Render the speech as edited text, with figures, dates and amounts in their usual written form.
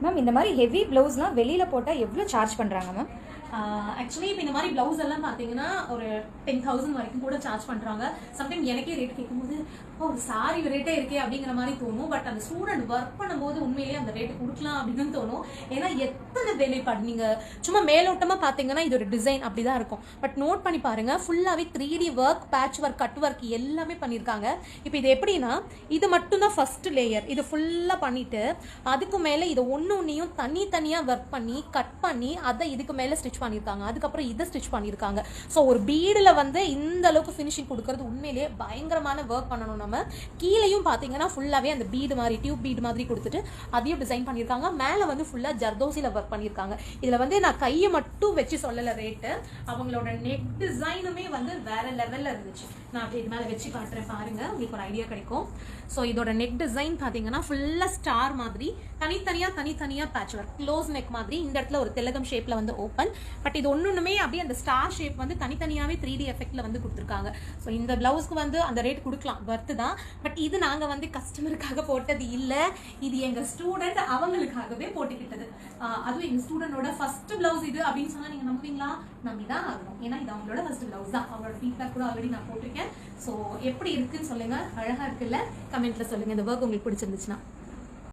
Ma'am இந்த மாதிரி heavy ப்ளவுஸ்லாம் வெளியில் போட்டால் எவ்வளோ சார்ஜ் பண்ணுறாங்க மேம்? ஆக்சுவலி இப்போ இந்த மாதிரி பிளவுஸ் எல்லாம் பார்த்தீங்கன்னா ஒரு 10,000 வரைக்கும் கூட சார்ஜ் பண்றாங்க. சம்டைம் எனக்கே ரேட் கேட்கும்போது ஒரு சாரி ரேட்டே இருக்கே அப்படிங்கிற மாதிரி தோணும். பட் அந்த ஸ்டூடெண்ட் ஒர்க் பண்ணும்போது உண்மையிலேயே அந்த ரேட்டு கொடுக்கலாம் அப்படின்னு தோணும். ஏன்னா எத்தனை வேலைப்பாடு நீங்க சும்மா மேலோட்டமா பாத்தீங்கன்னா இது ஒரு டிசைன் அப்படிதான் இருக்கும். பட் நோட் பண்ணி பாருங்க, ஃபுல்லாவே 3D work, patch work, cut work எல்லாமே பண்ணிருக்காங்க. இப்போ இது எப்படின்னா இது மட்டும் தான் ஃபர்ஸ்ட் லேயர். இது ஃபுல்லா பண்ணிட்டு அதுக்கு மேல இது ஒன்னையும் தனித்தனியா ஒர்க் பண்ணி கட் பண்ணி அதை இதுக்கு மேல ஸ்டிச் பண்ணிருக்காங்க. அதுக்கப்புறம் இதை ஸ்டிச் பண்ணிருக்காங்க. ஸோ ஒரு பீடுல வந்து இந்த அளவுக்கு ஃபினிஷிங் கொடுக்கறது உண்மையிலேயே பயங்கரமான ஒர்க் பண்ணணும். நம்ம கீழையும் பாத்தீங்கன்னா ஃபுல்லாவே அந்த பீடு மாதிரி டியூப் பீடு மாதிரி கொடுத்துட்டு அதையும் டிசைன் பண்ணிருக்காங்க. மேல வந்து ஃபுல்லா ஜர்தோசில ஒர்க் பண்ணிருக்காங்க. இதுல வந்து நான் கையை மட்டும் வச்சு சொல்லல ரேட்டு, அவங்களோட நெக் டிசைனுமே வந்து வேற லெவல்ல இருந்துச்சு. நான் அப்படி இது மேல வச்சு காட்டுறேன் பாருங்க, உங்களுக்கு ஒரு ஐடியா கிடைக்கும். ஸோ இதோட நெக் டிசைன் பாத்தீங்கன்னா ஃபுல்லா ஸ்டார் மாதிரி தனித்தனியா பேட்ச் ஒர்க், க்ளோஸ் நெக் மாதிரி. இந்த இடத்துல ஒரு திலகம் ஷேப்ல வந்து ஓப்பன். பட் இது ஒண்ணுமே அப்படியே அந்த ஸ்டார் ஷேப் வந்து தனித்தனியாவே 3D எஃபெக்ட்ல வந்து கொடுத்துருக்காங்க. ஸோ இந்த பிளவுஸ்க்கு வந்து அந்த ரேட் கொடுக்கலாம், வர்த்து தான். பட் இது நாங்க வந்து கஸ்டமருக்காக போட்டது இல்ல, இது எங்க ஸ்டூடெண்ட் அவங்களுக்காகவே போட்டுக்கிட்டது. அதுவும் எங்க ஸ்டூடெண்டோட ஃபர்ஸ்ட் பிளவுஸ் இது அப்படின்னு சொன்னா நீங்க நம்புவீங்களா? நம்பிதான் ஆகணும். ஏன்னா இது அவங்களோட ஃபர்ஸ்ட் பிளவுஸ் தான். அவங்களோட ஃபீட்பேக் கூட ஆல்ரெடி நான் போட்டிருக்கேன். ஸோ எப்படி இருக்குன்னு சொல்லுங்க, அழகா இருக்குல்ல? கமெண்ட்ல சொல்லுங்க இந்த ஒர்க் உங்களுக்கு பிடிச்சிருந்துச்சுன்னா.